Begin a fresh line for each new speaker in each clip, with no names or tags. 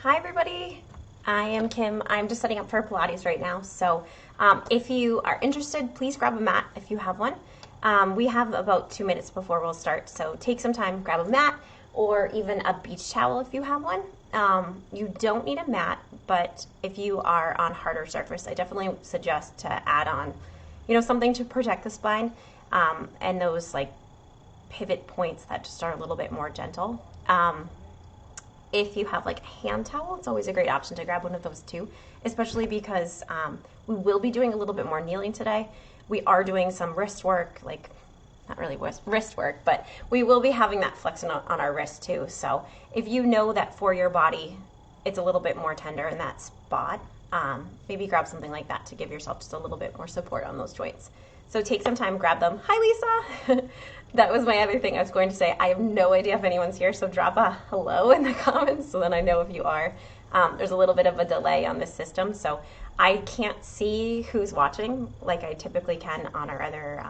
Hi everybody, I am Kim. I'm just setting up for Pilates right now. So if you are interested, please grab a mat if you have one. We have about 2 minutes before we'll start, so take some time, grab a mat or even a beach towel if you have one. You don't need a mat, but if you are on harder surface, I definitely suggest to add on, something to protect the spine and those like pivot points that just are a little bit more gentle. If you have like a hand towel, it's always a great option to grab one of those too, especially because we will be doing a little bit more kneeling today. We are doing some wrist work, like not really wrist work, but we will be having that flexion on our wrist too. So if you know that for your body, it's a little bit more tender in that spot, maybe grab something like that to give yourself just a little bit more support on those joints. So take some time, grab them. Hi, Lisa. That was my other thing I was going to say. I have no idea if anyone's here, so drop a hello in the comments so then I know if you are. There's a little bit of a delay on this system, so I can't see who's watching like I typically can on our other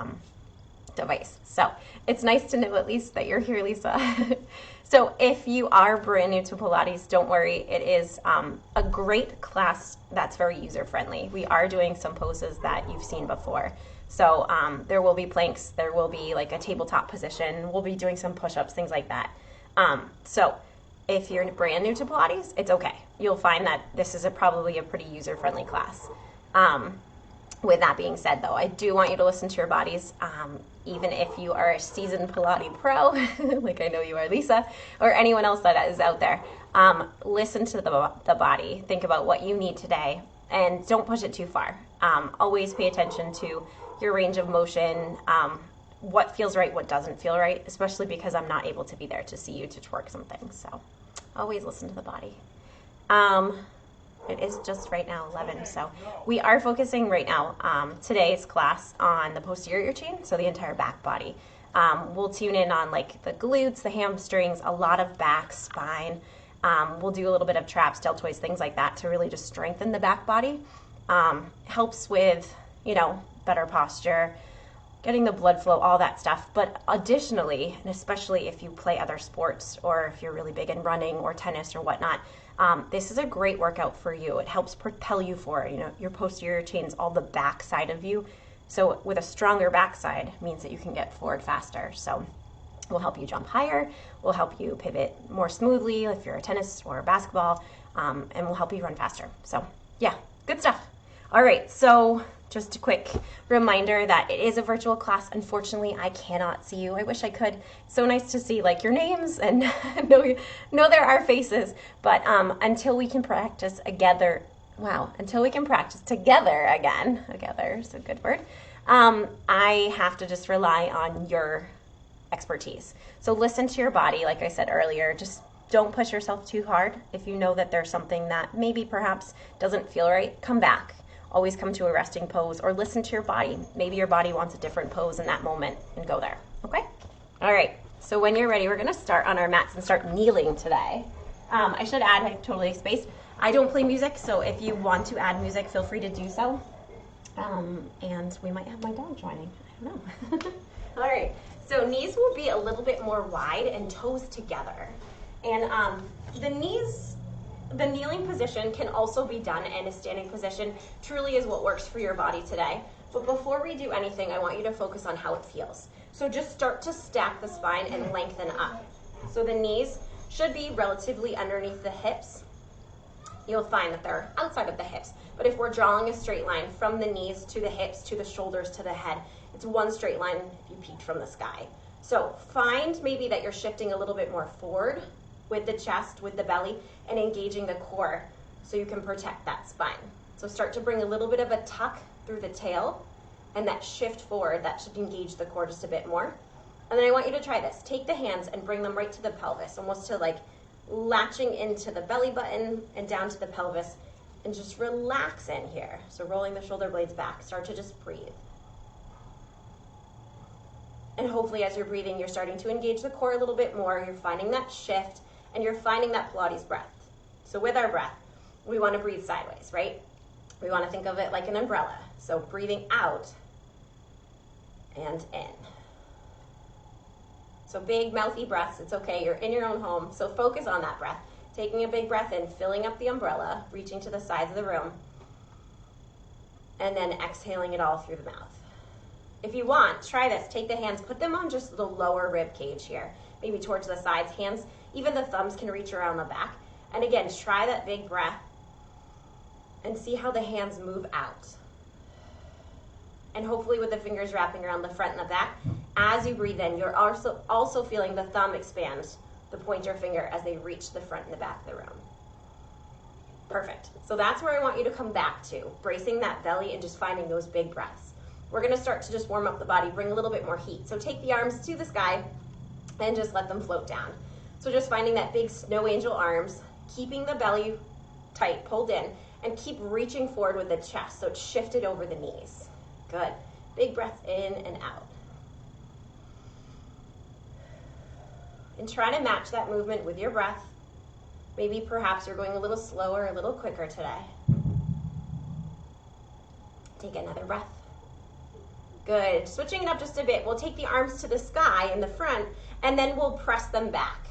device. So it's nice to know at least that you're here, Lisa. So if you are brand new to Pilates, don't worry. It is a great class that's very user-friendly. We are doing some poses that you've seen before. So there will be planks, there will be like a tabletop position, we'll be doing some push-ups, things like that. So if you're brand new to Pilates, it's okay. You'll find that this is probably a pretty user-friendly class. With that being said though, I do want you to listen to your bodies, even if you are a seasoned Pilates pro, like I know you are, Lisa, or anyone else that is out there. Listen to the body, think about what you need today, and don't push it too far. Always pay attention to your range of motion, what feels right, what doesn't feel right, especially because I'm not able to be there to see you to twerk something. So always listen to the body. It is just right now 11, so we are focusing right now, today's class on the posterior chain, so the entire back body. We'll tune in on like the glutes, the hamstrings, a lot of back, spine. We'll do a little bit of traps, deltoids, things like that to really just strengthen the back body. Helps with, better posture, getting the blood flow, all that stuff. But additionally, and especially if you play other sports or if you're really big in running or tennis or whatnot, this is a great workout for you. It helps propel you forward. Your posterior chain's all the back side of you. So with a stronger backside means that you can get forward faster. So we'll help you jump higher, we'll help you pivot more smoothly if you're a tennis or a basketball, and we'll help you run faster. So yeah, good stuff. All right, so just a quick reminder that it is a virtual class. Unfortunately, I cannot see you. I wish I could. So nice to see like your names and know there are faces, but until we can practice together, until we can practice together again, together is a good word, I have to just rely on your expertise. So listen to your body, like I said earlier. Just don't push yourself too hard. If you know that there's something that maybe perhaps doesn't feel right, come back. Always come to a resting pose or listen to your body. Maybe your body wants a different pose in that moment and go there, okay? All right, so when you're ready, we're gonna start on our mats and start kneeling today. I should add, I totally spaced, I don't play music, so if you want to add music, feel free to do so. And we might have my dog joining, I don't know. All right, so knees will be a little bit more wide and toes together. And the kneeling position can also be done in a standing position, truly is what works for your body today. But before we do anything, I want you to focus on how it feels. So just start to stack the spine and lengthen up. So the knees should be relatively underneath the hips. You'll find that they're outside of the hips. But if we're drawing a straight line from the knees to the hips, to the shoulders, to the head, it's one straight line if you peeked from the sky. So find maybe that you're shifting a little bit more forward with the chest, with the belly, and engaging the core so you can protect that spine. So start to bring a little bit of a tuck through the tail and that shift forward, that should engage the core just a bit more. And then I want you to try this. Take the hands and bring them right to the pelvis, almost to like latching into the belly button and down to the pelvis, and just relax in here. So rolling the shoulder blades back, start to just breathe. And hopefully as you're breathing, you're starting to engage the core a little bit more, you're finding that shift, and you're finding that Pilates breath. So with our breath, we want to breathe sideways, right? We want to think of it like an umbrella. So breathing out and in. So big mouthy breaths, it's okay, you're in your own home, so focus on that breath. Taking a big breath in, filling up the umbrella, reaching to the sides of the room, and then exhaling it all through the mouth. If you want, try this. Take the hands, put them on just the lower rib cage here, maybe towards the sides. Hands, even the thumbs can reach around the back. And again, try that big breath and see how the hands move out. And hopefully with the fingers wrapping around the front and the back, as you breathe in, you're also feeling the thumb expand, the pointer finger, as they reach the front and the back of the room. Perfect. So that's where I want you to come back to, bracing that belly and just finding those big breaths. We're gonna start to just warm up the body, bring a little bit more heat. So take the arms to the sky and just let them float down. So just finding that big snow angel arms, keeping the belly tight, pulled in, and keep reaching forward with the chest, so it's shifted over the knees. Good. Big breath in and out. And try to match that movement with your breath. Maybe perhaps you're going a little slower, a little quicker today. Take another breath. Good. Switching it up just a bit, we'll take the arms to the sky in the front, and then we'll press them back.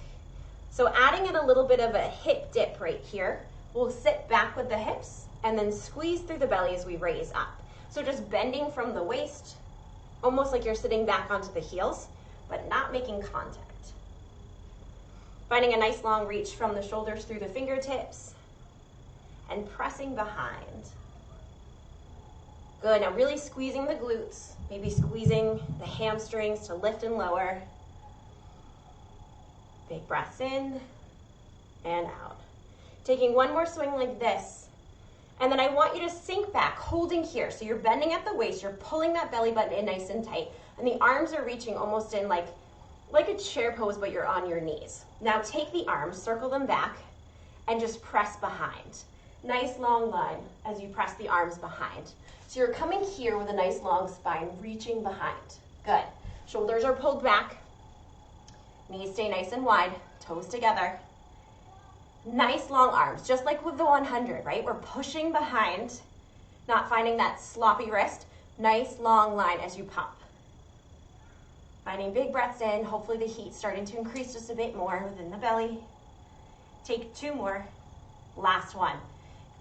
So adding in a little bit of a hip dip right here, we'll sit back with the hips and then squeeze through the belly as we raise up. So just bending from the waist, almost like you're sitting back onto the heels, but not making contact. Finding a nice long reach from the shoulders through the fingertips and pressing behind. Good, now really squeezing the glutes, maybe squeezing the hamstrings to lift and lower. Big breaths in and out. Taking one more swing like this, and then I want you to sink back, holding here. So you're bending at the waist, you're pulling that belly button in nice and tight, and the arms are reaching almost in like a chair pose, but you're on your knees. Now take the arms, circle them back, and just press behind. Nice long line as you press the arms behind. So you're coming here with a nice long spine, reaching behind. Good. Shoulders are pulled back. Knees stay nice and wide, toes together. Nice long arms, just like with the 100, right? We're pushing behind, not finding that sloppy wrist. Nice long line as you pump. Finding big breaths in, hopefully the heat's starting to increase just a bit more within the belly. Take two more, last one.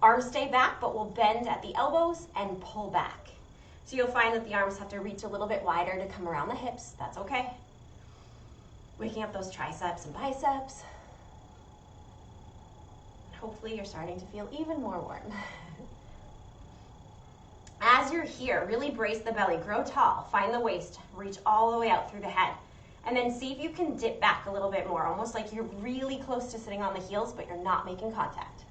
Arms stay back, but we'll bend at the elbows and pull back. So you'll find that the arms have to reach a little bit wider to come around the hips. That's okay. Waking up those triceps and biceps. Hopefully you're starting to feel even more warm. As you're here, really brace the belly, grow tall, find the waist, reach all the way out through the head. And then see if you can dip back a little bit more, almost like you're really close to sitting on the heels, but you're not making contact.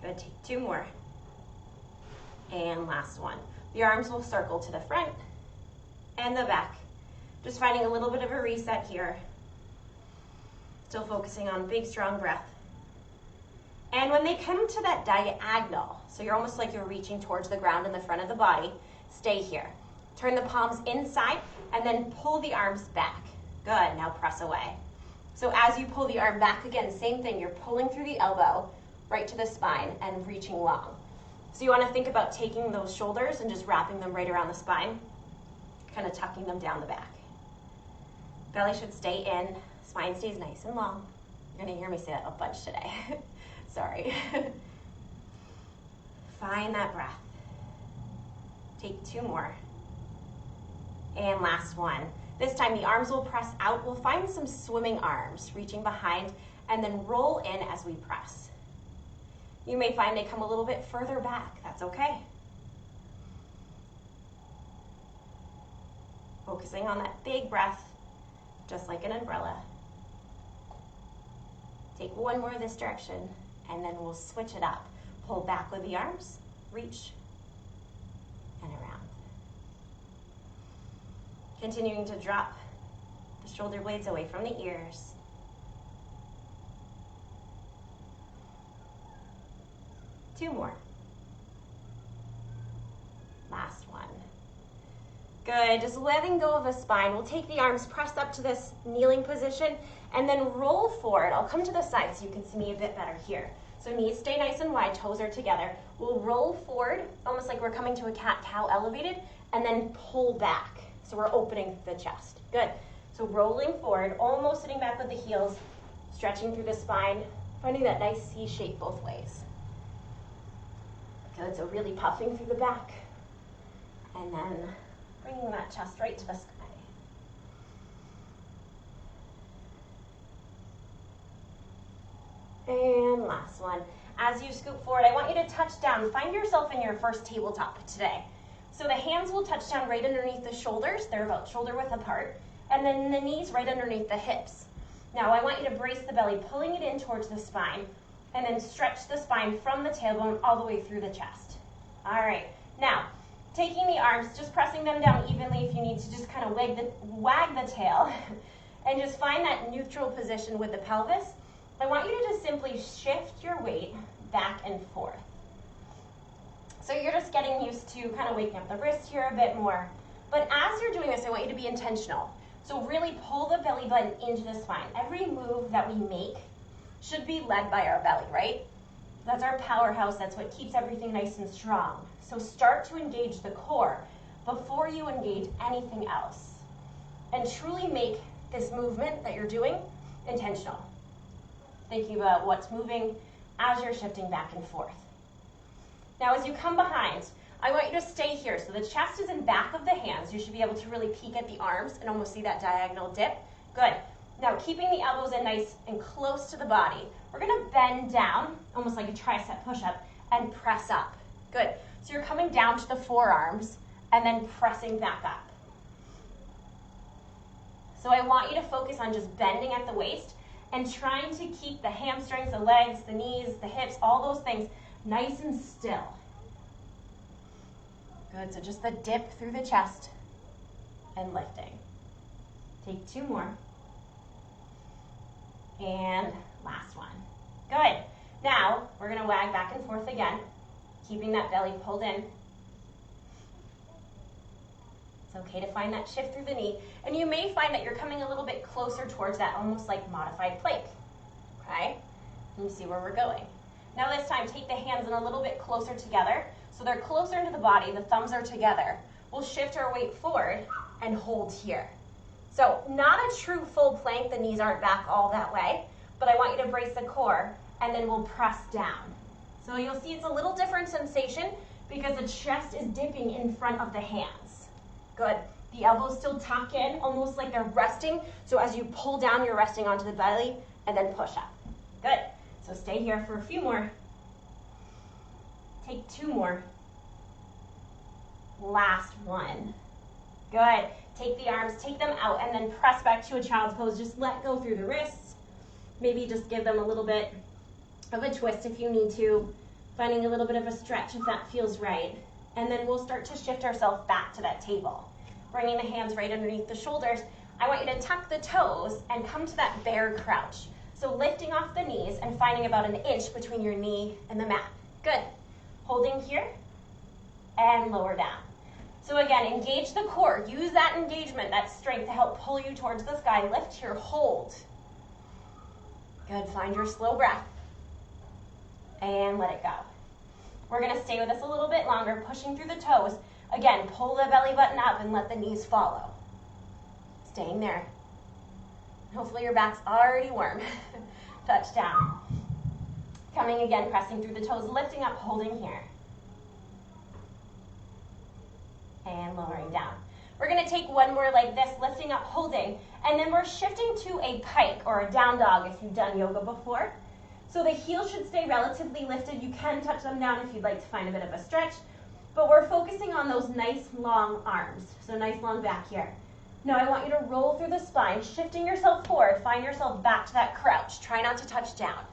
Good, take two more. And last one. The arms will circle to the front and the back. Just finding a little bit of a reset here. Still focusing on big, strong breath. And when they come to that diagonal, so you're almost like you're reaching towards the ground in the front of the body, stay here. Turn the palms inside and then pull the arms back. Good, now press away. So as you pull the arm back again, same thing, you're pulling through the elbow, right to the spine and reaching long. So you want to think about taking those shoulders and just wrapping them right around the spine, kind of tucking them down the back. Belly should stay in, spine stays nice and long. You're going to hear me say that a bunch today. Sorry. Find that breath. Take two more. And last one. This time the arms will press out. We'll find some swimming arms, reaching behind, and then roll in as we press. You may find they come a little bit further back. That's okay. Focusing on that big breath, just like an umbrella. Take one more this direction, and then we'll switch it up. Pull back with the arms, reach, and around. Continuing to drop the shoulder blades away from the ears. Two more. Last one. Good, just letting go of the spine. We'll take the arms pressed up to this kneeling position and then roll forward. I'll come to the side so you can see me a bit better here. So knees stay nice and wide, toes are together. We'll roll forward, almost like we're coming to a cat-cow elevated, and then pull back. So we're opening the chest. Good. So rolling forward, almost sitting back with the heels, stretching through the spine, Finding that nice C shape both ways. Good, so really puffing through the back. And then bringing that chest right to the sky. And last one. As you scoop forward, I want you to touch down. Find yourself in your first tabletop today. So the hands will touch down right underneath the shoulders. They're about shoulder width apart. And then the knees right underneath the hips. Now I want you to brace the belly, pulling it in towards the spine, and then stretch the spine from the tailbone all the way through the chest. All right. Now, taking the arms, just pressing them down evenly if you need to, just kind of wag the tail, and just find that neutral position with the pelvis. I want you to just simply shift your weight back and forth. So you're just getting used to kind of waking up the wrist here a bit more. But as you're doing this, I want you to be intentional. So really pull the belly button into the spine. Every move that we make should be led by our belly, right? That's our powerhouse. That's what keeps everything nice and strong. So start to engage the core before you engage anything else. And truly make this movement that you're doing intentional. Thinking about what's moving as you're shifting back and forth. Now as you come behind, I want you to stay here. So the chest is in back of the hands. You should be able to really peek at the arms and almost see that diagonal dip. Good. Now keeping the elbows in nice and close to the body, we're going to bend down, almost like a tricep push-up, and press up. Good. So you're coming down to the forearms and then pressing back up. So I want you to focus on just bending at the waist and trying to keep the hamstrings, the legs, the knees, the hips, all those things nice and still. Good, so just the dip through the chest and lifting. Take 2 more. And last one. Good. Now, we're gonna wag back and forth again, keeping that belly pulled in. It's okay to find that shift through the knee. And you may find that you're coming a little bit closer towards that almost like modified plank. Okay? And you see where we're going. Now this time, take the hands in a little bit closer together. So they're closer into the body, the thumbs are together. We'll shift our weight forward and hold here. So not a true full plank, the knees aren't back all that way, but I want you to brace the core and then we'll press down. So you'll see it's a little different sensation because the chest is dipping in front of the hands. Good. The elbows still tuck in, almost like they're resting. So as you pull down, you're resting onto the belly and then push up. Good. So stay here for a few more. Take 2 more. Last one. Good. Take the arms, take them out, and then press back to a child's pose. Just let go through the wrists. Maybe just give them a little bit of a twist if you need to. Finding a little bit of a stretch if that feels right. And then we'll start to shift ourselves back to that table. Bringing the hands right underneath the shoulders. I want you to tuck the toes and come to that bear crouch. So lifting off the knees and finding about an inch between your knee and the mat. Good. Holding here and lower down. So again, engage the core. Use that engagement, that strength to help pull you towards the sky. Lift here, hold. Good, find your slow breath. And let it go. We're gonna stay with us a little bit longer, pushing through the toes. Again, pull the belly button up and let the knees follow. Staying there. Hopefully your back's already warm. Touch down. Coming again, pressing through the toes, lifting up, holding here. And lowering down. We're gonna take one more like this, lifting up, holding, and then we're shifting to a pike or a down dog if you've done yoga before. So the heels should stay relatively lifted. You can touch them down if you'd like to find a bit of a stretch, but we're focusing on those nice long arms. So nice long back here. Now I want you to roll through the spine, shifting yourself forward, find yourself back to that crouch. Try not to touch down.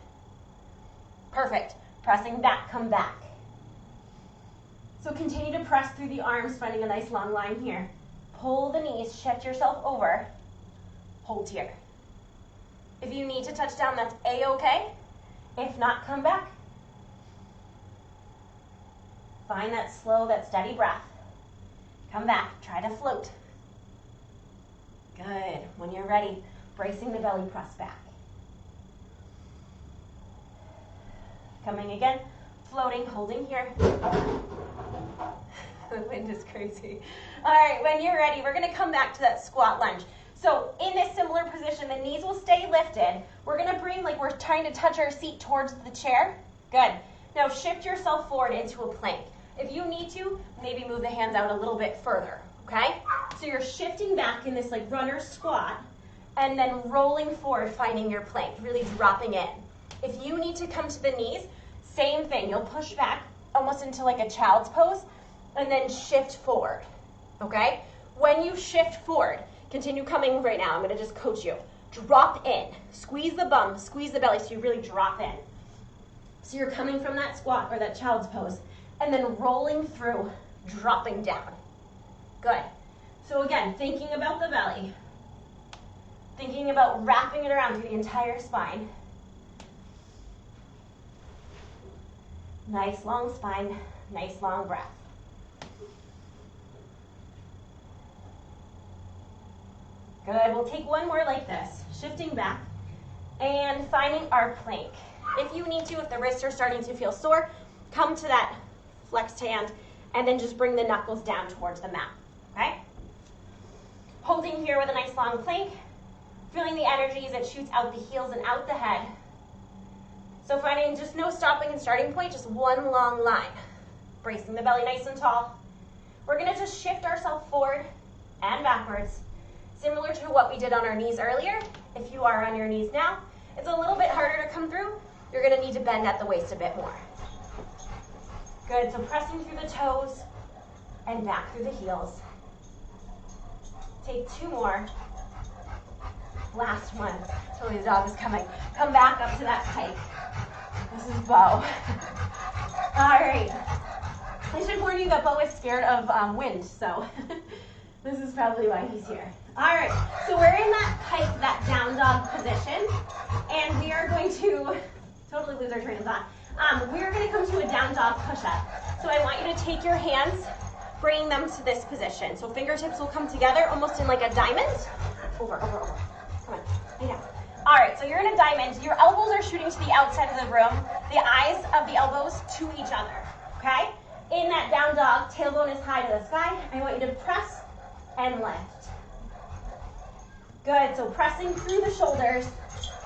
Perfect. Pressing back, come back. So continue to press through the arms, finding a nice long line here. Pull the knees, shift yourself over, hold here. If you need to touch down, that's A-okay. If not, come back. Find that slow, that steady breath. Come back, try to float. Good. When you're ready, bracing the belly, press back. Coming again, floating, holding here. The wind is crazy. All right, when you're ready, we're gonna come back to that squat lunge. So in this similar position, the knees will stay lifted. We're gonna bring, like we're trying to touch our seat towards the chair. Good. Now shift yourself forward into a plank. If you need to, maybe move the hands out a little bit further, okay? So you're shifting back in this like runner squat and then rolling forward, finding your plank, really dropping in. If you need to come to the knees, same thing. You'll push back almost into like a child's pose and then shift forward, okay? When you shift forward, continue coming right now. I'm gonna just coach you. Drop in, squeeze the bum, squeeze the belly so you really drop in. So you're coming from that squat or that child's pose and then rolling through, dropping down. Good. So again, thinking about the belly, thinking about wrapping it around through the entire spine. Nice long spine, nice long breath. Good, we'll take one more like this, shifting back and finding our plank. If you need to, if the wrists are starting to feel sore, come to that flexed hand and then just bring the knuckles down towards the mat, okay? Holding here with a nice long plank, feeling the energy as it shoots out the heels and out the head. So finding just no stopping and starting point, just one long line. Bracing the belly nice and tall. We're gonna just shift ourselves forward and backwards, similar to what we did on our knees earlier. If you are on your knees now, it's a little bit harder to come through. You're gonna need to bend at the waist a bit more. Good, so pressing through the toes and back through the heels. Take two more. Last one. Totally the dog is coming. Come back up to that pike. This is Bo. All right. I should warn you that Bo is scared of wind, so this is probably why he's here. All right, so we're in that pike, that down dog position, and we are going to totally lose our train of thought. We're going to come to a down dog push-up. So I want you to take your hands, bringing them to this position. So fingertips will come together almost in like a diamond. Over. Come on, lay down. All right, so you're in a diamond. Your elbows are shooting to the outside of the room. The eyes of the elbows to each other, okay? In that down dog, tailbone is high to the sky. I want you to press and lift. Good, so pressing through the shoulders.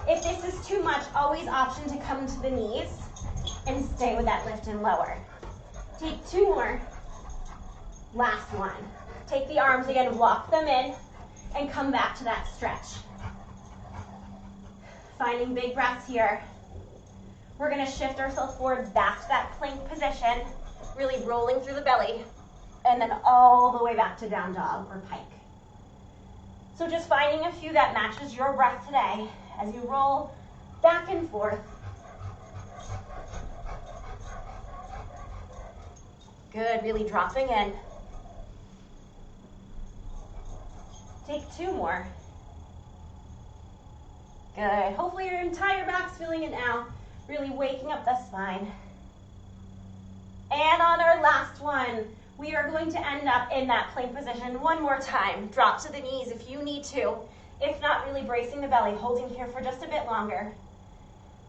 If this is too much, always option to come to the knees and stay with that lift and lower. Take two more. Last one. Take the arms again, walk them in, and come back to that stretch. Finding big breaths here. We're gonna shift ourselves forward back to that plank position, really rolling through the belly, and then all the way back to down dog or pike. So just finding a few that matches your breath today as you roll back and forth. Good, really dropping in. Take two more. Good, hopefully your entire back's feeling it now. Really waking up the spine. And on our last one, we are going to end up in that plank position one more time. Drop to the knees if you need to. If not, really bracing the belly, holding here for just a bit longer.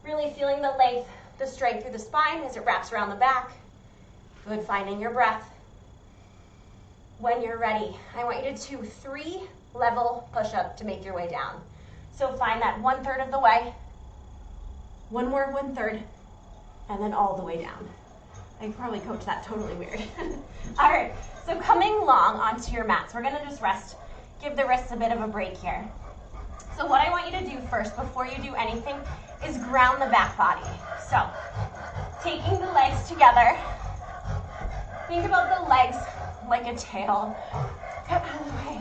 Really feeling the length, the strength through the spine as it wraps around the back. Good, finding your breath. When you're ready, I want you to do 3 level push-up to make your way down. So find that 1/3 of the way, one more 1/3, and then all the way down. I probably coached that totally weird. All right, so coming long onto your mats, we're gonna just rest, give the wrists a bit of a break here. So what I want you to do first, before you do anything, is ground the back body. So taking the legs together, think about the legs like a tail. Get out of the way.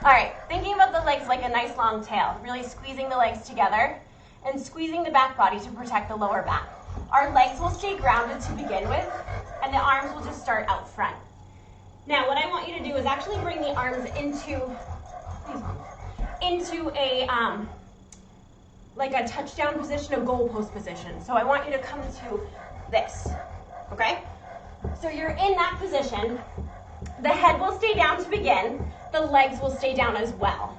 All right, thinking about the legs like a nice long tail, really squeezing the legs together and squeezing the back body to protect the lower back. Our legs will stay grounded to begin with, and the arms will just start out front. Now, what I want you to do is actually bring the arms into a like a touchdown position, a goal post position. So I want you to come to this, okay? So you're in that position. The head will stay down to begin. The legs will stay down as well.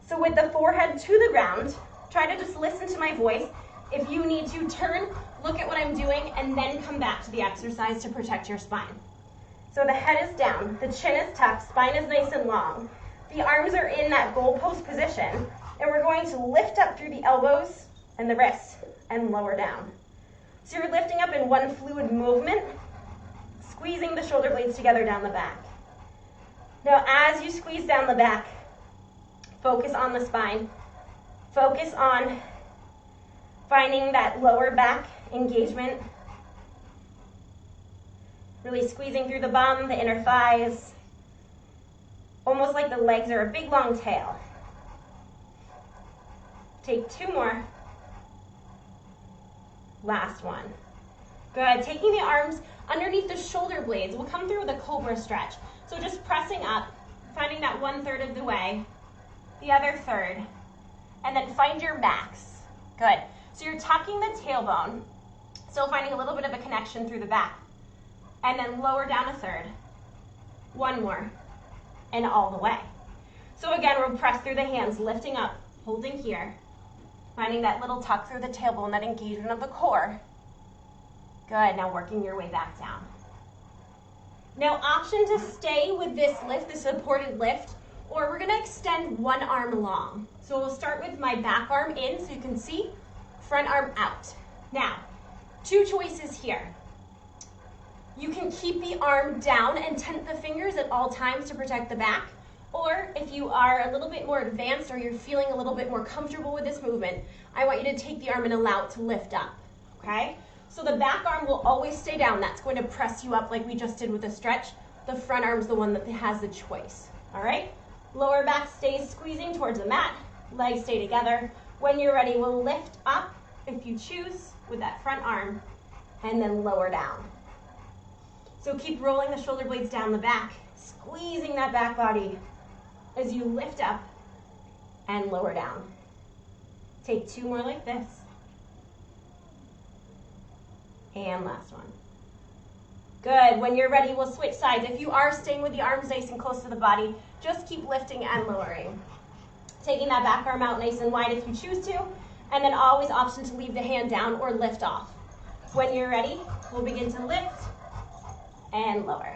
So with the forehead to the ground, try to just listen to my voice. If you need to turn, look at what I'm doing, and then come back to the exercise to protect your spine. So the head is down, the chin is tucked, spine is nice and long. The arms are in that goalpost position, and we're going to lift up through the elbows and the wrists and lower down. So you're lifting up in one fluid movement, squeezing the shoulder blades together down the back. Now, as you squeeze down the back, focus on the spine. Focus on finding that lower back engagement. Really squeezing through the bum, the inner thighs, almost like the legs are a big long tail. Take 2 more. Last one. Good. Taking the arms underneath the shoulder blades. We'll come through with a cobra stretch. So just pressing up, finding that 1/3 of the way, the other third, and then find your max. Good. So you're tucking the tailbone, still finding a little bit of a connection through the back, and then lower down 1/3. 1 more, and all the way. So again, we'll press through the hands, lifting up, holding here, finding that little tuck through the tailbone, that engagement of the core. Good. Now working your way back down. Now, option to stay with this lift, the supported lift, or we're going to extend one arm long. So we'll start with my back arm in, so you can see, front arm out. Now, 2 choices here. You can keep the arm down and tent the fingers at all times to protect the back, or if you are a little bit more advanced or you're feeling a little bit more comfortable with this movement, I want you to take the arm and allow it to lift up, okay? So the back arm will always stay down. That's going to press you up like we just did with the stretch. The front arm's the one that has the choice, all right? Lower back stays squeezing towards the mat. Legs stay together. When you're ready, we'll lift up, if you choose, with that front arm, and then lower down. So keep rolling the shoulder blades down the back, squeezing that back body as you lift up and lower down. Take 2 more like this. And last one. Good. When you're ready, we'll switch sides. If you are staying with the arms nice and close to the body, just keep lifting and lowering. Taking that back arm out nice and wide if you choose to, and then always option to leave the hand down or lift off. When you're ready, we'll begin to lift and lower.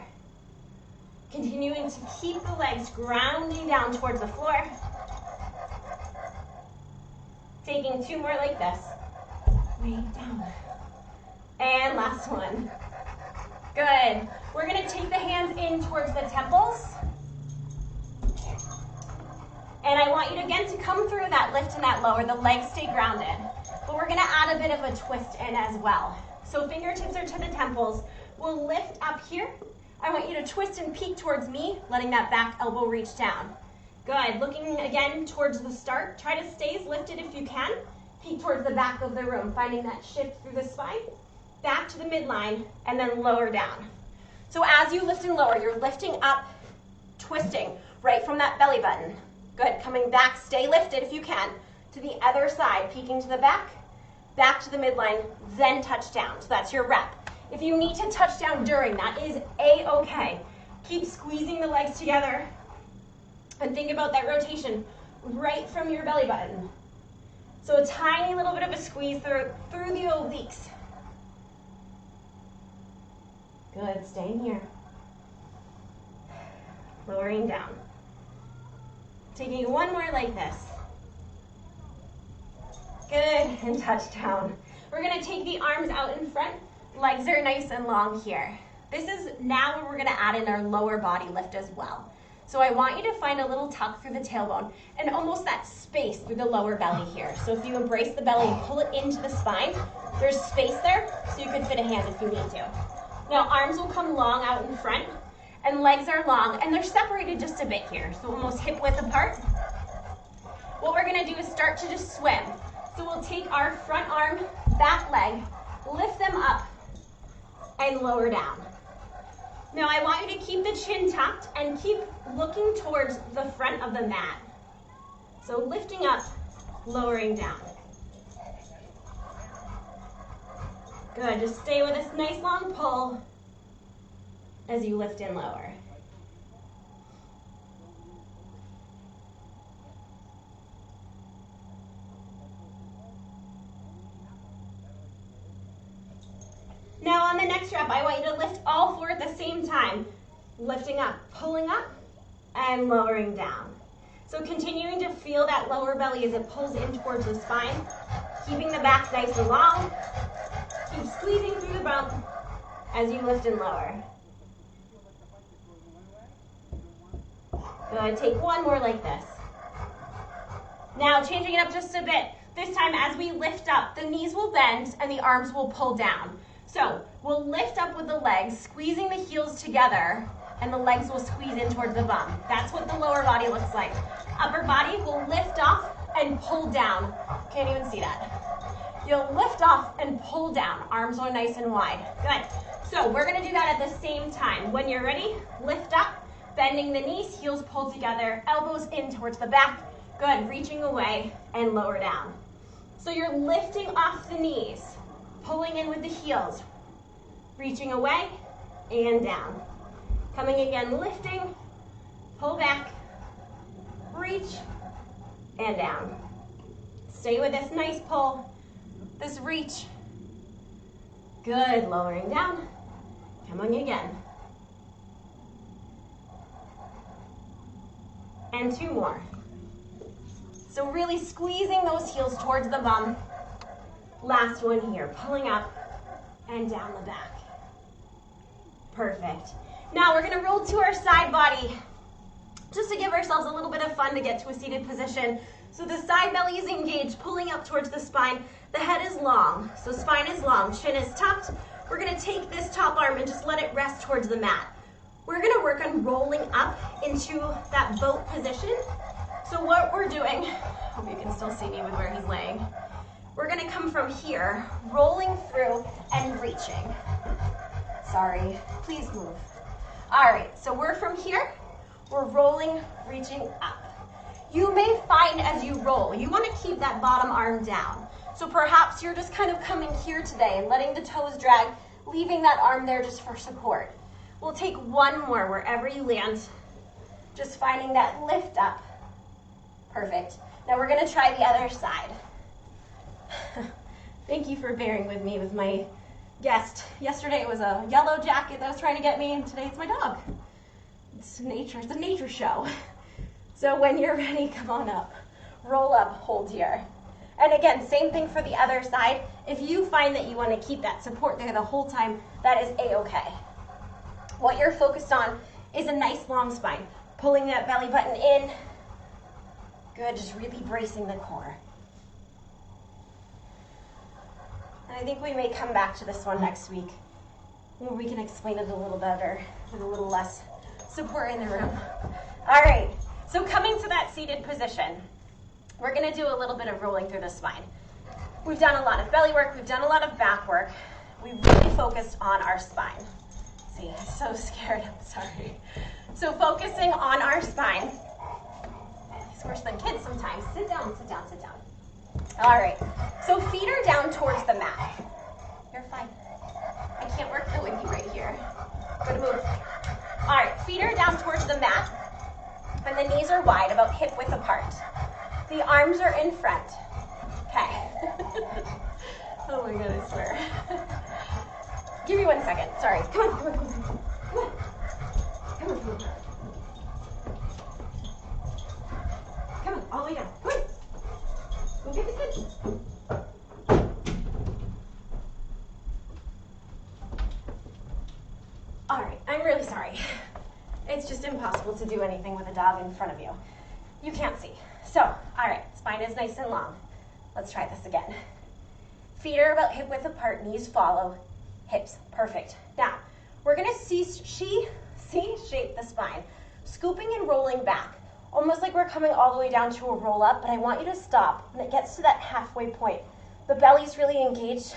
Continuing to keep the legs grounding down towards the floor. Taking 2 more like this. Way down. And last one. Good. We're going to take the hands in towards the temples. And I want you to, again, to come through that lift and that lower. The legs stay grounded. But we're going to add a bit of a twist in as well. So fingertips are to the temples. We'll lift up here. I want you to twist and peek towards me, letting that back elbow reach down. Good. Looking again towards the start. Try to stay as lifted if you can. Peek towards the back of the room, finding that shift through the spine. Back to the midline, and then lower down. So as you lift and lower, you're lifting up, twisting right from that belly button. Good. Coming back, stay lifted if you can, to the other side, peeking to the back to the midline, then touch down. So that's your rep. If you need to touch down during, that is A-okay. Keep squeezing the legs together, and think about that rotation right from your belly button. So a tiny little bit of a squeeze through the obliques. Good, staying here. Lowering down. Taking 1 more like this. Good, and touch down. We're gonna take the arms out in front. Legs are nice and long here. This is now where we're gonna add in our lower body lift as well. So I want you to find a little tuck through the tailbone and almost that space through the lower belly here. So if you embrace the belly and pull it into the spine, there's space there, so you could fit a hand if you need to. Now arms will come long out in front, and legs are long, and they're separated just a bit here, so almost hip width apart. What we're gonna do is start to just swim. So we'll take our front arm, back leg, lift them up, and lower down. Now I want you to keep the chin tucked and keep looking towards the front of the mat. So lifting up, lowering down. Good, just stay with this nice long pull as you lift and lower. Now on the next rep, I want you to lift all 4 at the same time. Lifting up, pulling up, and lowering down. So continuing to feel that lower belly as it pulls in towards the spine, keeping the back nice and long. Keep squeezing through the bump as you lift and lower. Good, take one more like this. Now changing it up just a bit. This time as we lift up, the knees will bend and the arms will pull down. So we'll lift up with the legs, squeezing the heels together, and the legs will squeeze in towards the bum. That's what the lower body looks like. Upper body will lift off and pull down. Can't even see that. You'll lift off and pull down. Arms are nice and wide. Good. So we're gonna do that at the same time. When you're ready, lift up, bending the knees, heels pull together, elbows in towards the back. Good, reaching away and lower down. So you're lifting off the knees, pulling in with the heels, reaching away and down. Coming again, lifting, pull back, reach, and down. Stay with this nice pull, this reach. Good, lowering down, coming again. And two more. So really squeezing those heels towards the bum. Last one here, pulling up and down the back. Perfect. Now we're gonna roll to our side body just to give ourselves a little bit of fun to get to a seated position. So the side belly is engaged, pulling up towards the spine. The head is long, so spine is long, chin is tucked. We're gonna take this top arm and just let it rest towards the mat. We're gonna work on rolling up into that boat position. So what we're doing, hope you can still see me with where he's laying. We're gonna come from here, rolling through and reaching. Sorry, please move. All right, so we're from here, we're rolling, reaching up. You may find as you roll, you wanna keep that bottom arm down. So perhaps you're just kind of coming here today and letting the toes drag, leaving that arm there just for support. We'll take one more wherever you land, just finding that lift up. Perfect. Now we're gonna try the other side. Thank you for bearing with me with my guest. Yesterday it was a yellow jacket that was trying to get me, and today it's my dog. It's nature, it's a nature show. So when you're ready, come on up. Roll up, hold here. And again, same thing for the other side. If you find that you wanna keep that support there the whole time, that is A-okay. What you're focused on is a nice long spine. Pulling that belly button in. Good, just really bracing the core. And I think we may come back to this one next week where we can explain it a little better with a little less support in the room. All right, so coming to that seated position, we're gonna do a little bit of rolling through the spine. We've done a lot of belly work, we've done a lot of back work. We really focused on our spine. See, I'm so scared, I'm sorry. So focusing on our spine. It's worse than kids sometimes. Sit down, sit down, sit down. All right, so feet are down towards the mat. You're fine. I can't work the with you right here. Good move. All right, feet are down towards the mat, and the knees are wide, about hip width apart. The arms are in front. Okay. Oh my God, I swear. Give me 1 second. Sorry. Come on, come on, come on, come on. Come on. Come on, come on. Come on, all the way down. Come on. Go get the kids. All right, I'm really sorry. It's just impossible to do anything with a dog in front of you. You can't see. So, all right, spine is nice and long. Let's try this again. Feet are about hip width apart, knees follow, hips, perfect. Now, we're gonna C-shape the spine, scooping and rolling back, almost like we're coming all the way down to a roll up, but I want you to stop when it gets to that halfway point. The belly's really engaged,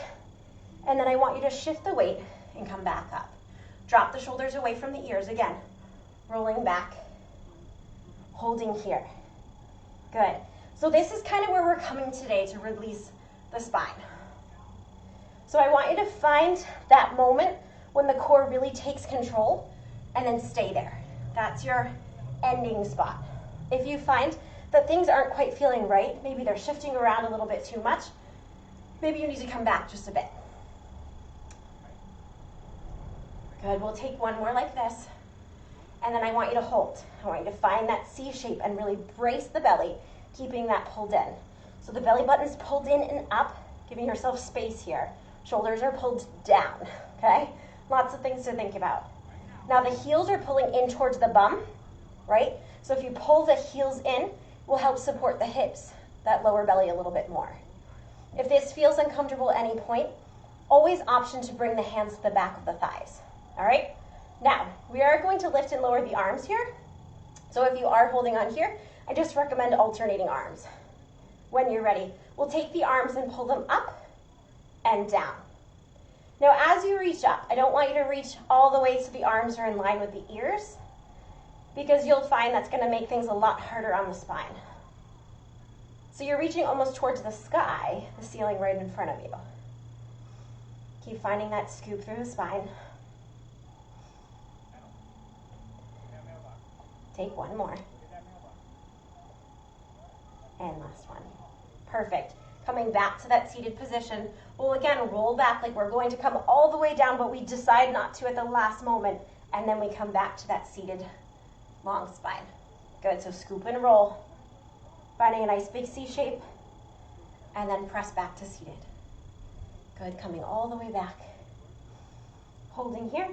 and then I want you to shift the weight and come back up. Drop the shoulders away from the ears again, rolling back, holding here. Good. So this is kind of where we're coming today to release the spine. So I want you to find that moment when the core really takes control and then stay there. That's your ending spot. If you find that things aren't quite feeling right, maybe they're shifting around a little bit too much, maybe you need to come back just a bit. Good, we'll take one more like this. And then I want you to hold. I want you to find that C shape and really brace the belly, keeping that pulled in. So the belly button's pulled in and up, giving yourself space here. Shoulders are pulled down, okay? Lots of things to think about. Now the heels are pulling in towards the bum, right? So if you pull the heels in, will help support the hips, that lower belly a little bit more. If this feels uncomfortable at any point, always option to bring the hands to the back of the thighs, all right? Now, we are going to lift and lower the arms here. So if you are holding on here, I just recommend alternating arms. When you're ready, we'll take the arms and pull them up and down. Now, as you reach up, I don't want you to reach all the way so the arms are in line with the ears, because you'll find that's going to make things a lot harder on the spine. So you're reaching almost towards the sky, the ceiling right in front of you. Keep finding that scoop through the spine. Take one more. And last one. Perfect. Coming back to that seated position. We'll again roll back like we're going to come all the way down, but we decide not to at the last moment, and then we come back to that seated long spine. Good, so scoop and roll. Finding a nice big C shape, and then press back to seated. Good, coming all the way back. Holding here,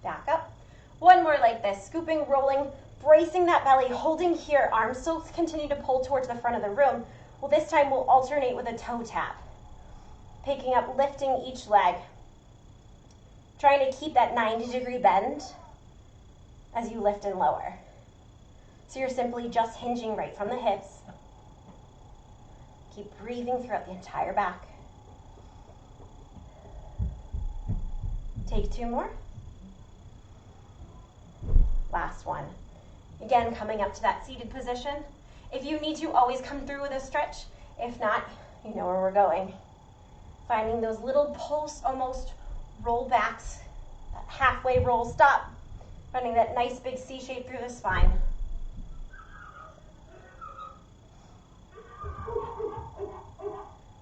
back up. One more like this, scooping, rolling, bracing that belly, holding here, arms still continue to pull towards the front of the room. Well, this time we'll alternate with a toe tap. Picking up, lifting each leg. Trying to keep that 90-degree bend as you lift and lower. So you're simply just hinging right from the hips. Keep breathing throughout the entire back. Take two more. Last one. Again, coming up to that seated position. If you need to, always come through with a stretch. If not, you know where we're going. Finding those little pulse, almost roll backs, that halfway roll stop. Finding that nice big C shape through the spine.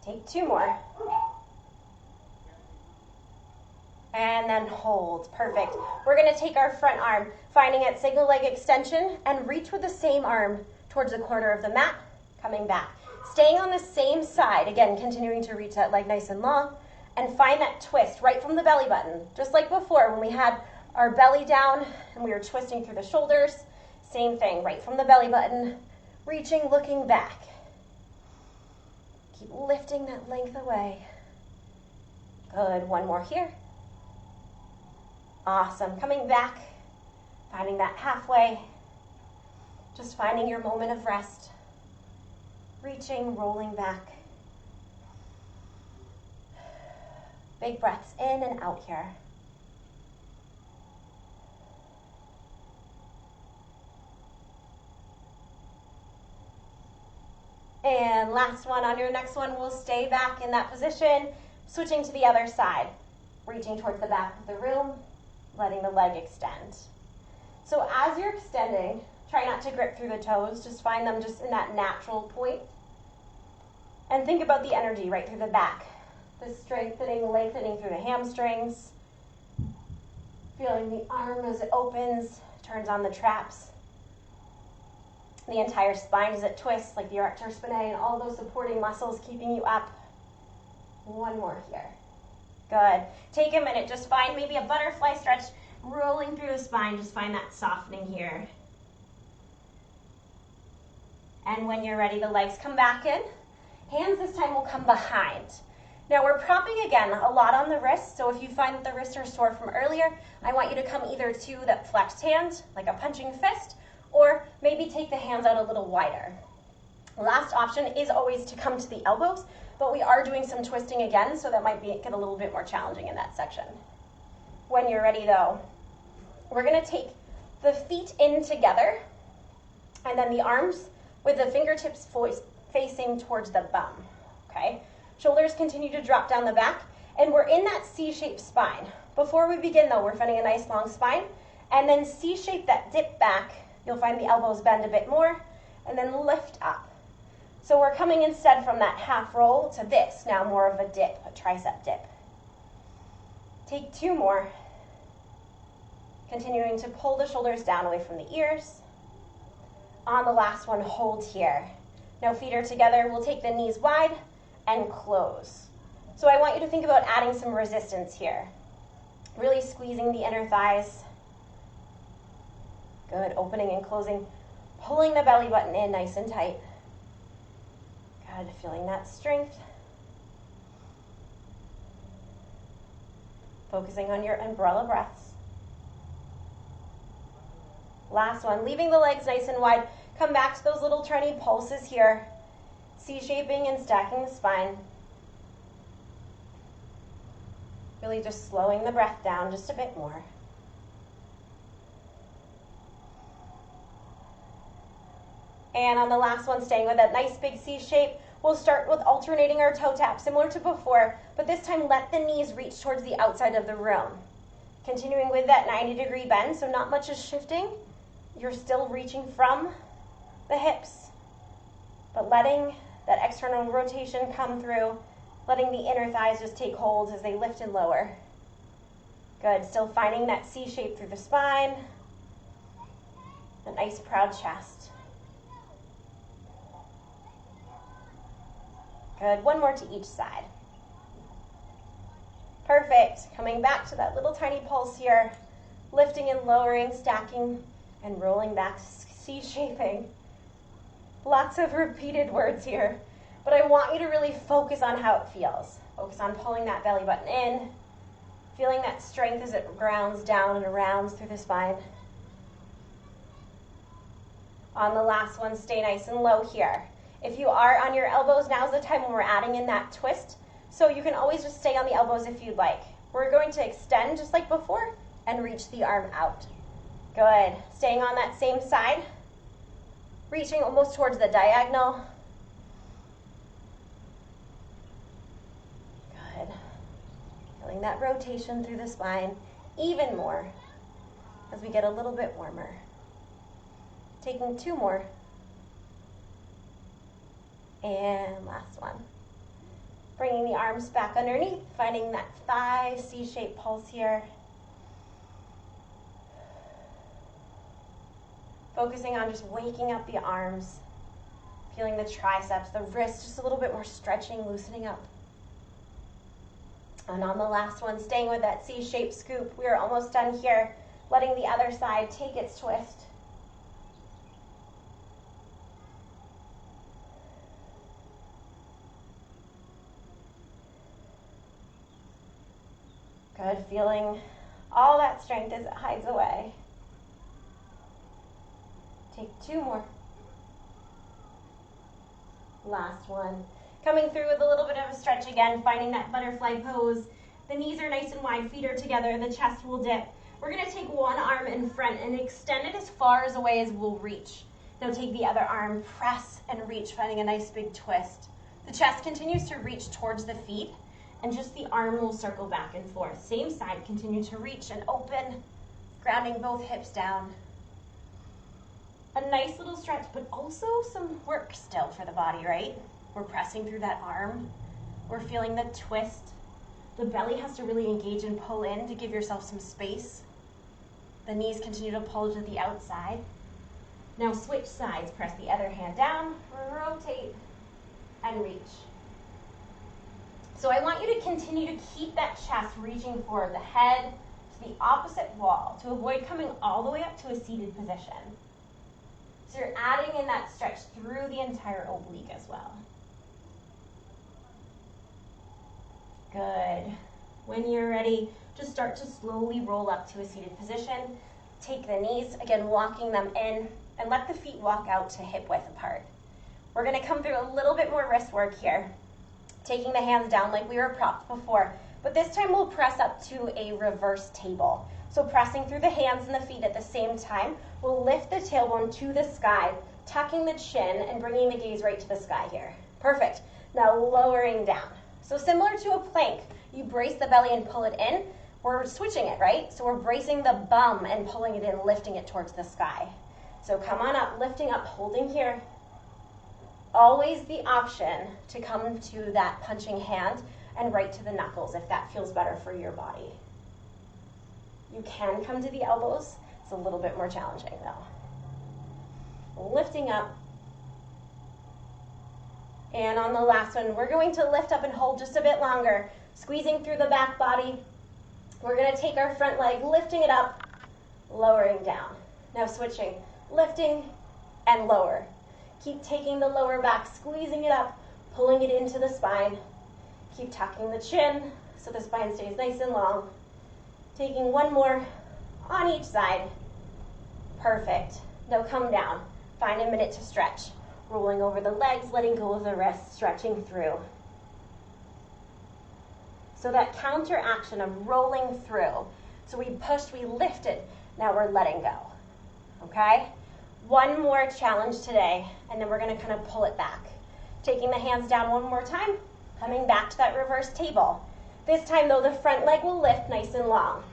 Take two more. And then hold. Perfect. We're going to take our front arm, finding that single leg extension, and reach with the same arm towards the corner of the mat, coming back. Staying on the same side, again, continuing to reach that leg nice and long, and find that twist right from the belly button. Just like before when we had our belly down and we were twisting through the shoulders, same thing, right from the belly button, reaching, looking back. Keep lifting that length away. Good, one more here. Awesome, coming back, finding that halfway, just finding your moment of rest, reaching, rolling back. Big breaths in and out here. And last one, on your next one, we'll stay back in that position, switching to the other side, reaching towards the back of the room, letting the leg extend. So as you're extending, try not to grip through the toes, just find them just in that natural point. And think about the energy right through the back, the strengthening, lengthening through the hamstrings, feeling the arm as it opens, turns on the traps, the entire spine as it twists, like the erector spinae, and all those supporting muscles keeping you up. One more here. Good. Take a minute, just find maybe a butterfly stretch, rolling through the spine, just find that softening here. And when you're ready, the legs come back in. Hands this time will come behind. Now we're propping again a lot on the wrists, so if you find that the wrists are sore from earlier, I want you to come either to that flexed hand, like a punching fist, or maybe take the hands out a little wider. Last option is always to come to the elbows, but we are doing some twisting again, so that might get a little bit more challenging in that section. When you're ready though, we're gonna take the feet in together, and then the arms with the fingertips facing towards the bum, okay? Shoulders continue to drop down the back, and we're in that C-shaped spine. Before we begin though, we're finding a nice long spine, and then C-shape that dip back. You'll find the elbows bend a bit more, and then lift up. So we're coming instead from that half roll to this, now more of a dip, a tricep dip. Take two more. Continuing to pull the shoulders down away from the ears. On the last one, hold here. Now feet are together. We'll take the knees wide and close. So I want you to think about adding some resistance here. Really squeezing the inner thighs. Good, opening and closing. Pulling the belly button in nice and tight. Good, feeling that strength. Focusing on your umbrella breaths. Last one, leaving the legs nice and wide. Come back to those little tiny pulses here. C-shaping and stacking the spine. Really just slowing the breath down just a bit more. And on the last one, staying with that nice big C shape, we'll start with alternating our toe tap, similar to before, but this time let the knees reach towards the outside of the room. Continuing with that 90-degree bend, so not much is shifting. You're still reaching from the hips, but letting that external rotation come through, letting the inner thighs just take hold as they lift and lower. Good, still finding that C shape through the spine, a nice proud chest. Good, one more to each side. Perfect, coming back to that little tiny pulse here, lifting and lowering, stacking and rolling back, C-shaping. Lots of repeated words here, but I want you to really focus on how it feels. Focus on pulling that belly button in, feeling that strength as it grounds down and rounds through the spine. On the last one, stay nice and low here. If you are on your elbows, now's the time when we're adding in that twist. So you can always just stay on the elbows if you'd like. We're going to extend just like before and reach the arm out. Good. Staying on that same side. Reaching almost towards the diagonal. Good. Feeling that rotation through the spine even more as we get a little bit warmer. Taking two more. And last one. Bringing the arms back underneath, finding that thigh C-shaped pulse here. Focusing on just waking up the arms, feeling the triceps, the wrists, just a little bit more stretching, loosening up. And on the last one, staying with that C-shaped scoop. We are almost done here, letting the other side take its twist. Good, feeling all that strength as it hides away. Take two more. Last one. Coming through with a little bit of a stretch again, finding that butterfly pose. The knees are nice and wide, feet are together, the chest will dip. We're gonna take one arm in front and extend it as far as away as we'll reach. Now take the other arm, press and reach, finding a nice big twist. The chest continues to reach towards the feet, and just the arm will circle back and forth. Same side, continue to reach and open, grounding both hips down. A nice little stretch, but also some work still for the body, right? We're pressing through that arm. We're feeling the twist. The belly has to really engage and pull in to give yourself some space. The knees continue to pull to the outside. Now switch sides, press the other hand down, rotate, and reach. So I want you to continue to keep that chest reaching forward, the head to the opposite wall, to avoid coming all the way up to a seated position. So you're adding in that stretch through the entire oblique as well. Good. When you're ready, just start to slowly roll up to a seated position. Take the knees, again, walking them in, and let the feet walk out to hip width apart. We're gonna come through a little bit more wrist work here. Taking the hands down like we were propped before, but this time we'll press up to a reverse table. So pressing through the hands and the feet at the same time, we'll lift the tailbone to the sky, tucking the chin and bringing the gaze right to the sky here. Perfect. Now lowering down. So similar to a plank, you brace the belly and pull it in. We're switching it, right? So we're bracing the bum and pulling it in, lifting it towards the sky. So come on up, lifting up, holding here. Always the option to come to that punching hand and right to the knuckles if that feels better for your body. You can come to the elbows. It's a little bit more challenging though. Lifting up. And on the last one, we're going to lift up and hold just a bit longer, squeezing through the back body. We're going to take our front leg, lifting it up, lowering down. Now switching, lifting and lower. Keep taking the lower back, squeezing it up, pulling it into the spine. Keep tucking the chin so the spine stays nice and long. Taking one more on each side. Perfect. Now come down. Find a minute to stretch. Rolling over the legs, letting go of the wrists, stretching through. So that counter action of rolling through. So we pushed, we lifted, now we're letting go. Okay? One more challenge today, and then we're gonna kind of pull it back. Taking the hands down one more time, coming back to that reverse table. This time though, the front leg will lift nice and long.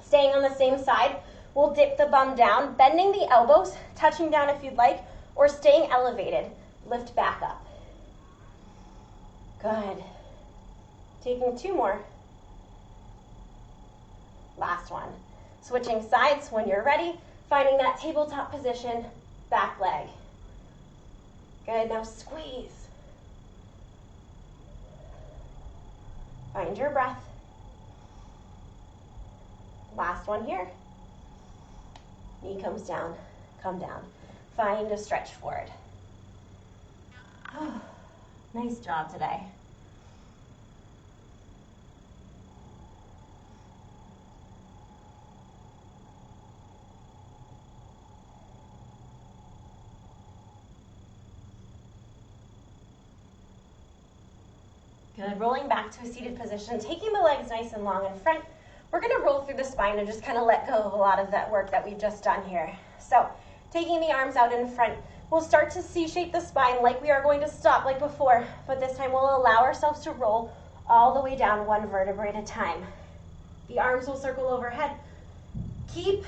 Staying on the same side, we'll dip the bum down, bending the elbows, touching down if you'd like, or staying elevated. Lift back up. Good. Taking two more. Last one. Switching sides when you're ready, finding that tabletop position, back leg. Good, now squeeze. Find your breath. Last one here. Knee comes down, come down. Find a stretch forward. Oh, nice job today. Good, rolling back to a seated position, taking the legs nice and long in front. We're gonna roll through the spine and just kind of let go of a lot of that work that we've just done here. So, taking the arms out in front, we'll start to C-shape the spine like we are going to stop like before, but this time we'll allow ourselves to roll all the way down one vertebrae at a time. The arms will circle overhead. Keep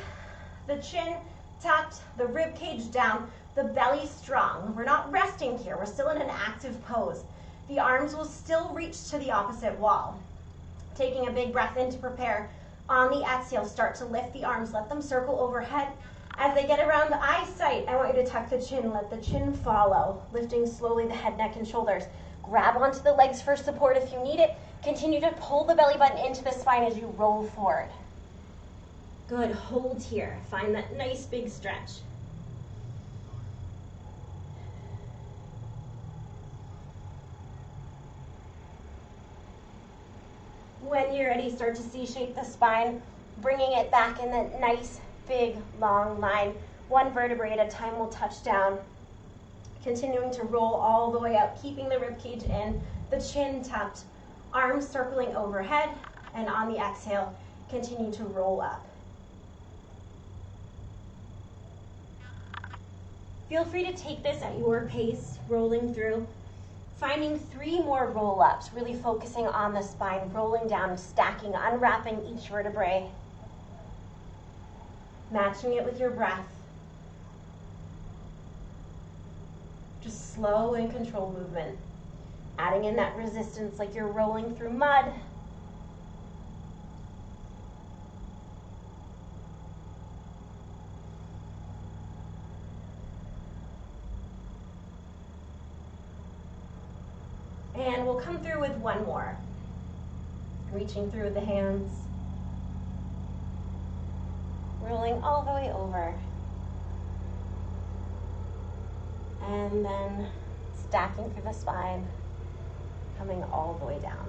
the chin tucked, the rib cage down, the belly strong. We're not resting here, we're still in an active pose. The arms will still reach to the opposite wall. Taking a big breath in to prepare. On the exhale, start to lift the arms, let them circle overhead. As they get around the eyesight, I want you to tuck the chin, let the chin follow, lifting slowly the head, neck, and shoulders. Grab onto the legs for support if you need it. Continue to pull the belly button into the spine as you roll forward. Good, hold here. Find that nice big stretch. When you're ready, start to C-shape the spine, bringing it back in that nice, big, long line. One vertebrae at a time will touch down. Continuing to roll all the way up, keeping the rib cage in, the chin tucked, arms circling overhead, and on the exhale, continue to roll up. Feel free to take this at your pace, rolling through. Finding 3 more roll-ups, really focusing on the spine, rolling down, stacking, unwrapping each vertebrae. Matching it with your breath. Just slow and controlled movement. Adding in that resistance like you're rolling through mud. And we'll come through with one more. Reaching through the hands. Rolling all the way over. And then stacking through the spine, coming all the way down.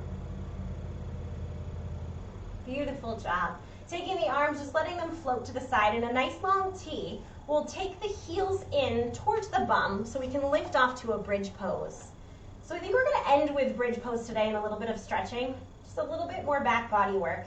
Beautiful job. Taking the arms, just letting them float to the side in a nice long T. We'll take the heels in towards the bum so we can lift off to a bridge pose. So I think we're going to end with bridge pose today and a little bit of stretching, just a little bit more back body work.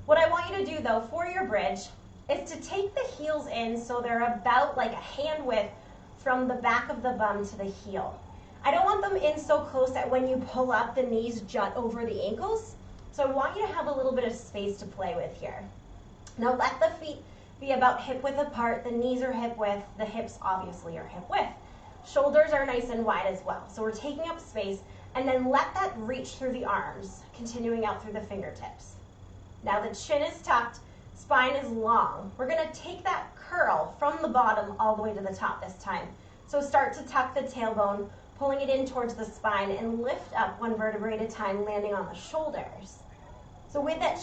What I want you to do though for your bridge is to take the heels in so they're about like a hand width from the back of the bum to the heel. I don't want them in so close that when you pull up the knees jut over the ankles. So I want you to have a little bit of space to play with here. Now let the feet be about hip width apart, the knees are hip width, the hips obviously are hip width. Shoulders are nice and wide as well. So we're taking up space and then let that reach through the arms, continuing out through the fingertips. Now the chin is tucked, Spine is long. We're gonna take that curl from the bottom all the way to the top this time. So start to tuck the tailbone, pulling it in towards the spine and lift up one vertebrae at a time, landing on the shoulders. So with that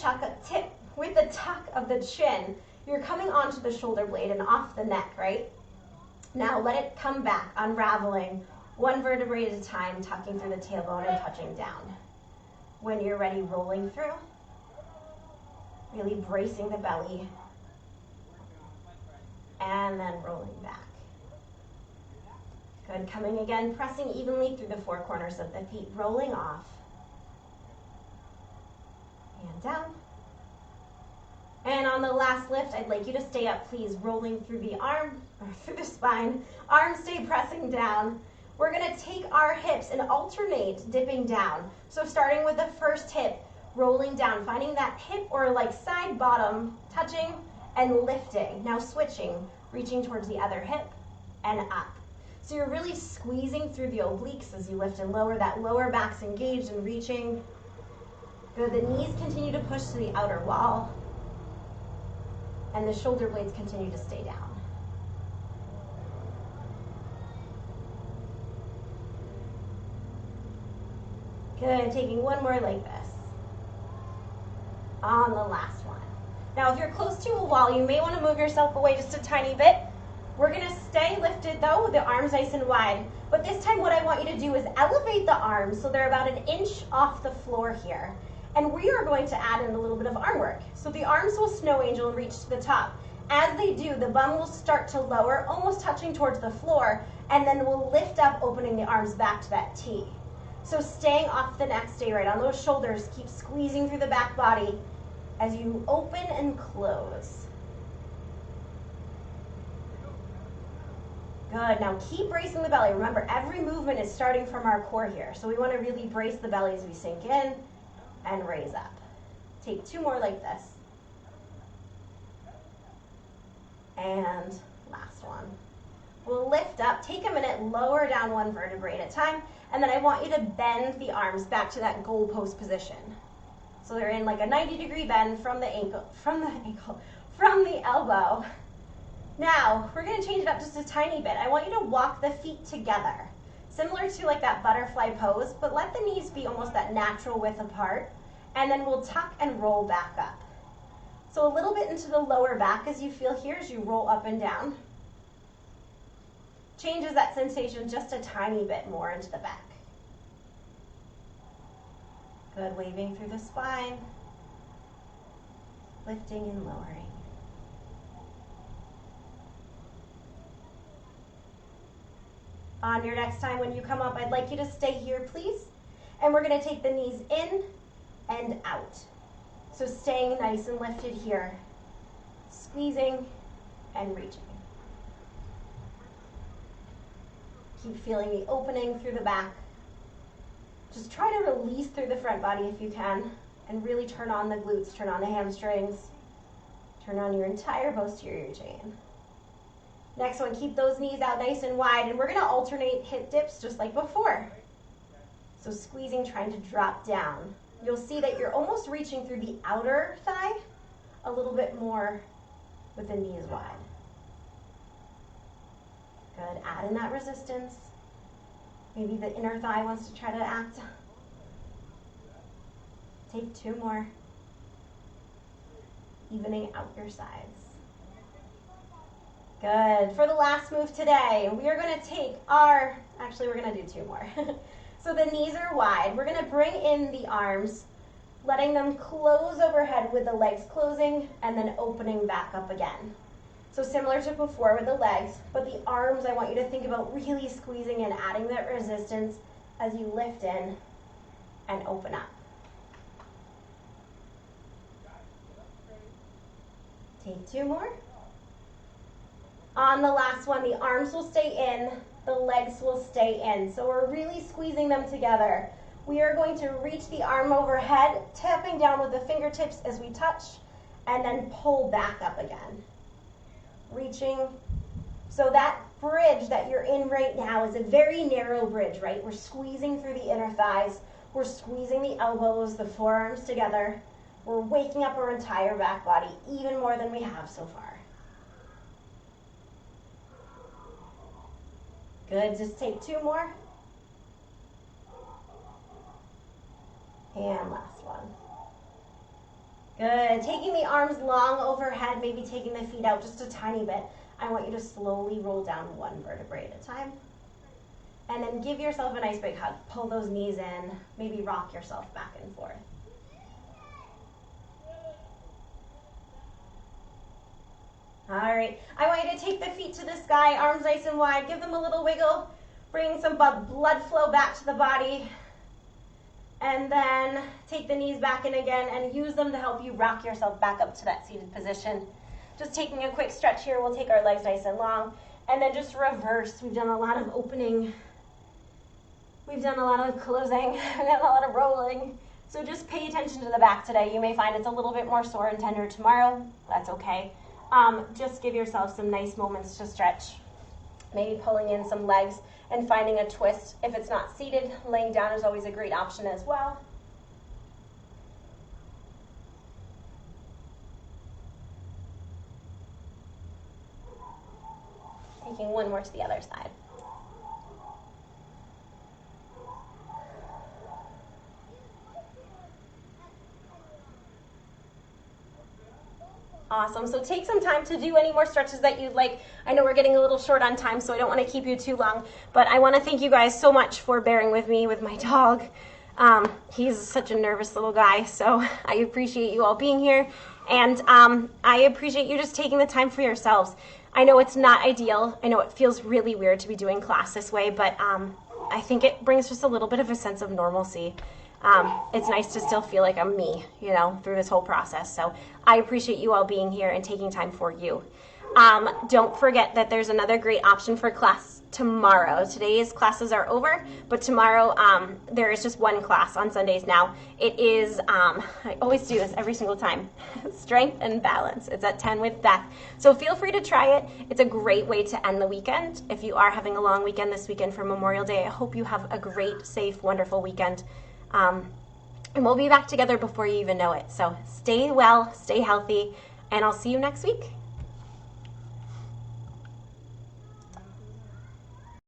with the tuck of the chin, you're coming onto the shoulder blade and off the neck, right? Now let it come back, unraveling one vertebrae at a time, tucking through the tailbone and touching down. When you're ready, rolling through, really bracing the belly, and then rolling back. Good, coming again, pressing evenly through the four corners of the feet, rolling off, and down. And on the last lift, I'd like you to stay up, please, rolling through the arm, or through the spine. Arms stay pressing down. We're gonna take our hips and alternate dipping down. So starting with the first hip, rolling down, finding that hip or like side bottom, touching and lifting. Now switching, reaching towards the other hip and up. So you're really squeezing through the obliques as you lift and lower. That lower back's engaged and reaching. Good, the knees continue to push to the outer wall. And the shoulder blades continue to stay down. Good, taking one more like this. On the last one. Now if you're close to a wall, you may want to move yourself away just a tiny bit. We're gonna stay lifted though, with the arms nice and wide. But this time what I want you to do is elevate the arms so they're about 1 inch off the floor here. And we are going to add in a little bit of arm work. So the arms will snow angel and reach to the top. As they do, the bum will start to lower, almost touching towards the floor, and then we'll lift up, opening the arms back to that T. So staying off the neck, stay right on those shoulders, keep squeezing through the back body as you open and close. Good, now keep bracing the belly. Remember, every movement is starting from our core here. So we want to really brace the belly as we sink in and raise up. Take two more like this. And last one. We'll lift up, take a minute, lower down one vertebrae at a time, and then I want you to bend the arms back to that goalpost position. So they're in like a 90-degree bend from the elbow. Now, we're gonna change it up just a tiny bit. I want you to walk the feet together, similar to like that butterfly pose, but let the knees be almost that natural width apart, and then we'll tuck and roll back up. So a little bit into the lower back as you feel here as you roll up and down. Changes that sensation just a tiny bit more into the back. Good, waving through the spine, lifting and lowering. On your next time when you come up, I'd like you to stay here, please. And we're gonna take the knees in and out. So staying nice and lifted here, squeezing and reaching. Keep feeling the opening through the back. Just try to release through the front body if you can, and really turn on the glutes, turn on the hamstrings, turn on your entire posterior chain. Next one, keep those knees out nice and wide, and we're gonna alternate hip dips just like before. So squeezing, trying to drop down. You'll see that you're almost reaching through the outer thigh a little bit more with the knees wide. Good, add in that resistance. Maybe the inner thigh wants to try to act. Take two more. Evening out your sides. Good, for the last move today, we are gonna take our, actually we're gonna do two more. So the knees are wide. We're gonna bring in the arms, letting them close overhead with the legs closing and then opening back up again. So similar to before with the legs, but the arms, I want you to think about really squeezing and adding that resistance as you lift in and open up. Take two more. On the last one, the arms will stay in, the legs will stay in. So we're really squeezing them together. We are going to reach the arm overhead, tapping down with the fingertips as we touch, and then pull back up again. Reaching. So that bridge that you're in right now is a very narrow bridge, right? We're squeezing through the inner thighs. We're squeezing the elbows, the forearms together. We're waking up our entire back body even more than we have so far. Good, just take 2 more. And last one. Good, taking the arms long overhead, maybe taking the feet out just a tiny bit. I want you to slowly roll down 1 vertebrae at a time. And then give yourself a nice big hug. Pull those knees in, maybe rock yourself back and forth. All right, I want you to take the feet to the sky, arms nice and wide, give them a little wiggle, bring some blood flow back to the body, and then take the knees back in again and use them to help you rock yourself back up to that seated position. Just taking a quick stretch here, we'll take our legs nice and long, and then just reverse. We've done a lot of opening, we've done a lot of closing, we've done a lot of rolling, so just pay attention to the back today. You may find it's a little bit more sore and tender tomorrow, that's okay. Just give yourself some nice moments to stretch. Maybe pulling in some legs and finding a twist. If it's not seated, laying down is always a great option as well. Taking 1 more to the other side. Awesome. So take some time to do any more stretches that you'd like. I know we're getting a little short on time, so I don't want to keep you too long, but I want to thank you guys so much for bearing with me with my dog. He's such a nervous little guy, so I appreciate you all being here, and I appreciate you just taking the time for yourselves. I know it's not ideal. I know it feels really weird to be doing class this way, but I think it brings just a little bit of a sense of normalcy. It's nice to still feel like I'm me, you know, through this whole process. So I appreciate you all being here and taking time for you. Don't forget that there's another great option for class tomorrow. Today's classes are over, but tomorrow there is just 1 class on Sundays now. It is, I always do this every single time, strength and balance. It's at 10 with Beth. So feel free to try it. It's a great way to end the weekend. If you are having a long weekend this weekend for Memorial Day, I hope you have a great, safe, wonderful weekend. And we'll be back together before you even know it. So stay well, stay healthy, and I'll see you next week.